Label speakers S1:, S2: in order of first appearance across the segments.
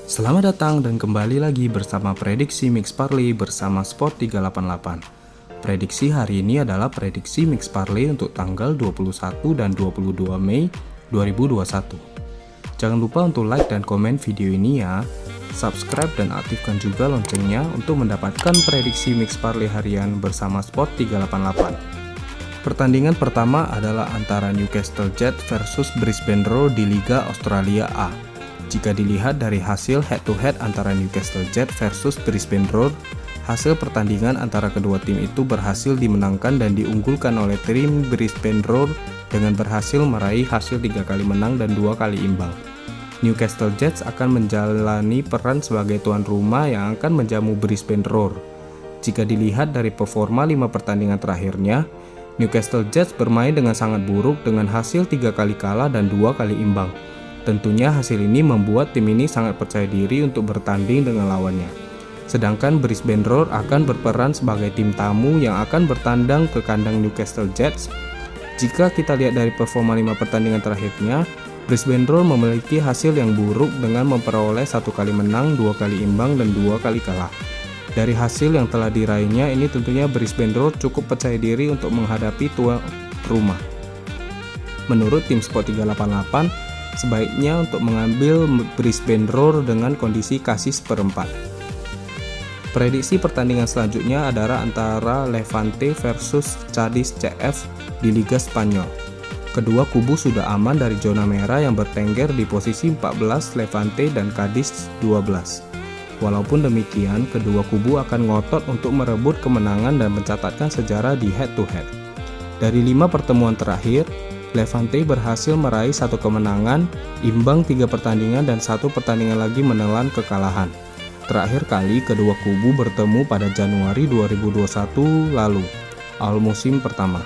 S1: Selamat datang dan kembali lagi bersama Prediksi Mix Parlay bersama Sport 388. Prediksi hari ini adalah prediksi Mix Parlay untuk tanggal 21 dan 22 Mei 2021. Jangan lupa untuk like dan komen video ini ya. Subscribe dan aktifkan juga loncengnya untuk mendapatkan prediksi Mix Parlay harian bersama Sport 388. Pertandingan pertama adalah antara Newcastle Jets versus Brisbane Roar di Liga Australia A. Jika dilihat dari hasil head-to-head antara Newcastle Jets versus Brisbane Roar, hasil pertandingan antara kedua tim itu berhasil dimenangkan dan diunggulkan oleh tim Brisbane Roar dengan berhasil meraih hasil 3 kali menang dan 2 kali imbang. Newcastle Jets akan menjalani peran sebagai tuan rumah yang akan menjamu Brisbane Roar. Jika dilihat dari performa 5 pertandingan terakhirnya, Newcastle Jets bermain dengan sangat buruk dengan hasil 3 kali kalah dan 2 kali imbang. Tentunya hasil ini membuat tim ini sangat percaya diri untuk bertanding dengan lawannya. Sedangkan Brisbane Roar akan berperan sebagai tim tamu yang akan bertandang ke kandang Newcastle Jets. Jika kita lihat dari performa 5 pertandingan terakhirnya, Brisbane Roar memiliki hasil yang buruk dengan memperoleh 1 kali menang, 2 kali imbang, dan 2 kali kalah. Dari hasil yang telah diraihnya ini tentunya Brisbane Roar cukup percaya diri untuk menghadapi tuan rumah. Menurut tim Sport 388, sebaiknya untuk mengambil Brisbane Roar dengan kondisi kasih seperempat. Prediksi pertandingan selanjutnya adalah antara Levante versus Cadiz CF di Liga Spanyol. Kedua kubu sudah aman dari zona merah yang bertengger di posisi 14 Levante dan Cadiz 12. Walaupun demikian, kedua kubu akan ngotot untuk merebut kemenangan dan mencatatkan sejarah di head-to-head. Dari 5 pertemuan terakhir, Levante berhasil meraih 1 kemenangan, imbang 3 pertandingan dan 1 pertandingan lagi menelan kekalahan. Terakhir kali kedua kubu bertemu pada Januari 2021 lalu, awal musim pertama.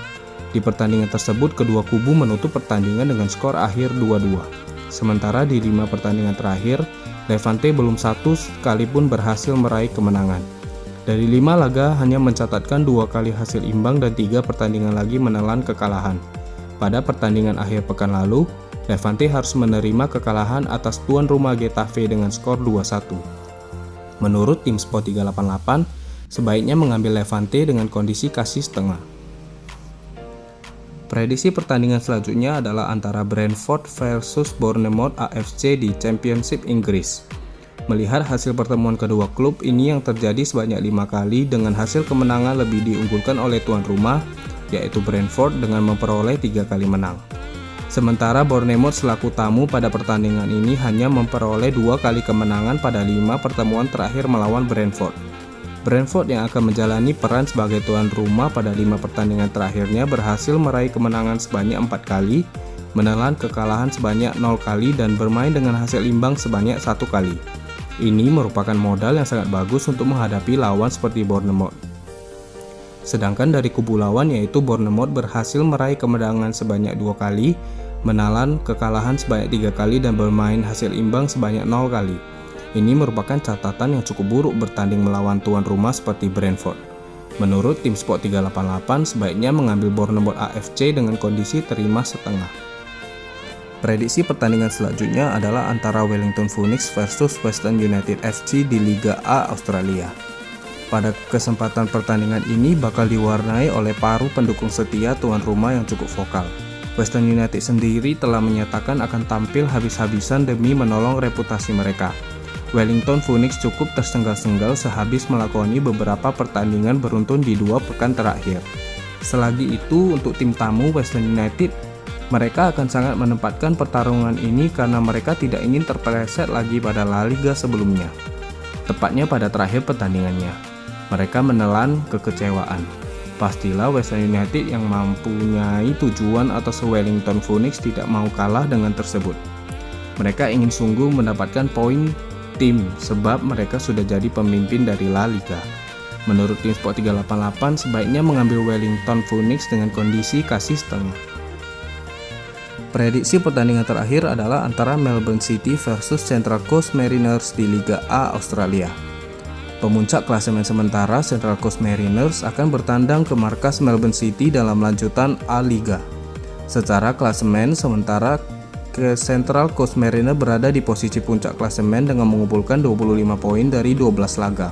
S1: Di pertandingan tersebut kedua kubu menutup pertandingan dengan skor akhir 2-2. Sementara di 5 pertandingan terakhir, Levante belum satu sekalipun berhasil meraih kemenangan. Dari 5 laga hanya mencatatkan 2 kali hasil imbang dan 3 pertandingan lagi menelan kekalahan. Pada pertandingan akhir pekan lalu, Levante harus menerima kekalahan atas tuan rumah Getafe dengan skor 2-1. Menurut tim Sport 388, sebaiknya mengambil Levante dengan kondisi kasih setengah. Prediksi pertandingan selanjutnya adalah antara Brentford versus Bournemouth AFC di Championship Inggris. Melihat hasil pertemuan kedua klub ini yang terjadi sebanyak 5 kali dengan hasil kemenangan lebih diunggulkan oleh tuan rumah, yaitu Brentford dengan memperoleh 3 kali menang. Sementara Bournemouth selaku tamu pada pertandingan ini hanya memperoleh 2 kali kemenangan pada 5 pertemuan terakhir melawan Brentford. Brentford yang akan menjalani peran sebagai tuan rumah pada 5 pertandingan terakhirnya berhasil meraih kemenangan sebanyak 4 kali, menelan kekalahan sebanyak 0 kali dan bermain dengan hasil imbang sebanyak 1 kali. Ini merupakan modal yang sangat bagus untuk menghadapi lawan seperti Bournemouth. Sedangkan dari kubu lawan yaitu Bournemouth berhasil meraih kemenangan sebanyak 2 kali, menelan kekalahan sebanyak 3 kali dan bermain hasil imbang sebanyak 0 kali. Ini merupakan catatan yang cukup buruk bertanding melawan tuan rumah seperti Brentford. Menurut tim Sport 388, sebaiknya mengambil Bournemouth AFC dengan kondisi terima setengah. Prediksi pertandingan selanjutnya adalah antara Wellington Phoenix versus Western United FC di Liga A Australia. Pada kesempatan pertandingan ini bakal diwarnai oleh paruh pendukung setia tuan rumah yang cukup vokal. Western United sendiri telah menyatakan akan tampil habis-habisan demi menolong reputasi mereka. Wellington Phoenix cukup tersenggal-senggal sehabis melakoni beberapa pertandingan beruntun di 2 pekan terakhir. Selagi itu, untuk tim tamu Western United, mereka akan sangat menempatkan pertarungan ini karena mereka tidak ingin terpeleset lagi pada La Liga sebelumnya. Tepatnya pada terakhir pertandingannya, mereka menelan kekecewaan. Pastilah Western United yang mempunyai tujuan atas Wellington Phoenix tidak mau kalah dengan tersebut. Mereka ingin sungguh mendapatkan poin tim sebab mereka sudah jadi pemimpin dari La Liga. Menurut tim Sport 388, sebaiknya mengambil Wellington Phoenix dengan kondisi kasih setengah. Prediksi pertandingan terakhir adalah antara Melbourne City versus Central Coast Mariners di Liga A Australia. Pemuncak klasemen sementara Central Coast Mariners akan bertandang ke markas Melbourne City dalam lanjutan A Liga. Secara klasemen sementara Central Coast Mariners berada di posisi puncak klasemen dengan mengumpulkan 25 poin dari 12 laga.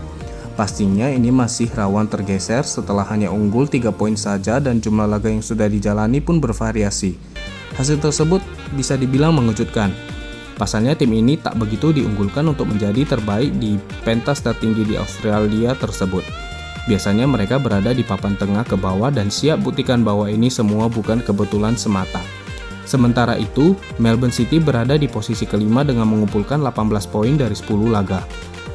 S1: Pastinya ini masih rawan tergeser setelah hanya unggul 3 poin saja dan jumlah laga yang sudah dijalani pun bervariasi. Hasil tersebut bisa dibilang mengejutkan. Pasalnya tim ini tak begitu diunggulkan untuk menjadi terbaik di pentas tertinggi di Australia tersebut. Biasanya mereka berada di papan tengah ke bawah dan siap buktikan bahwa ini semua bukan kebetulan semata. Sementara itu, Melbourne City berada di posisi kelima dengan mengumpulkan 18 poin dari 10 laga.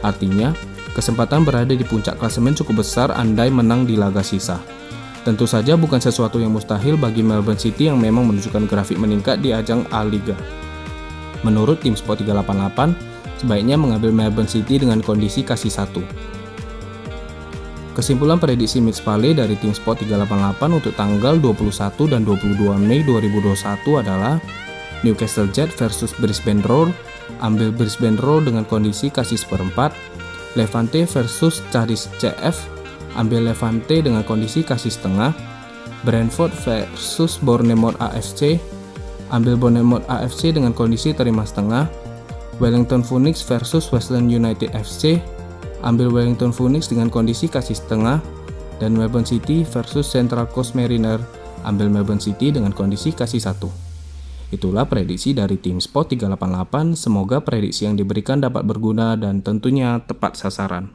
S1: Artinya, kesempatan berada di puncak klasemen cukup besar andai menang di laga sisa. Tentu saja bukan sesuatu yang mustahil bagi Melbourne City yang memang menunjukkan grafik meningkat di ajang A-Liga. Menurut tim Sport 388, sebaiknya mengambil Melbourne City dengan kondisi kasih 1. Kesimpulan prediksi Mixed Parlay dari tim Sport 388 untuk tanggal 21 dan 22 Mei 2021 adalah Newcastle Jets versus Brisbane Roar, ambil Brisbane Roar dengan kondisi kasih 1/4. Levante versus Cardiff CF, ambil Levante dengan kondisi kasih setengah. Brentford versus Bournemouth AFC, ambil Bournemouth AFC dengan kondisi terima setengah. Wellington Phoenix versus Western United FC, ambil Wellington Phoenix dengan kondisi kasih setengah. Dan Melbourne City versus Central Coast Mariners, ambil Melbourne City dengan kondisi kasih 1. Itulah prediksi dari tim Sport 388, semoga prediksi yang diberikan dapat berguna dan tentunya tepat sasaran.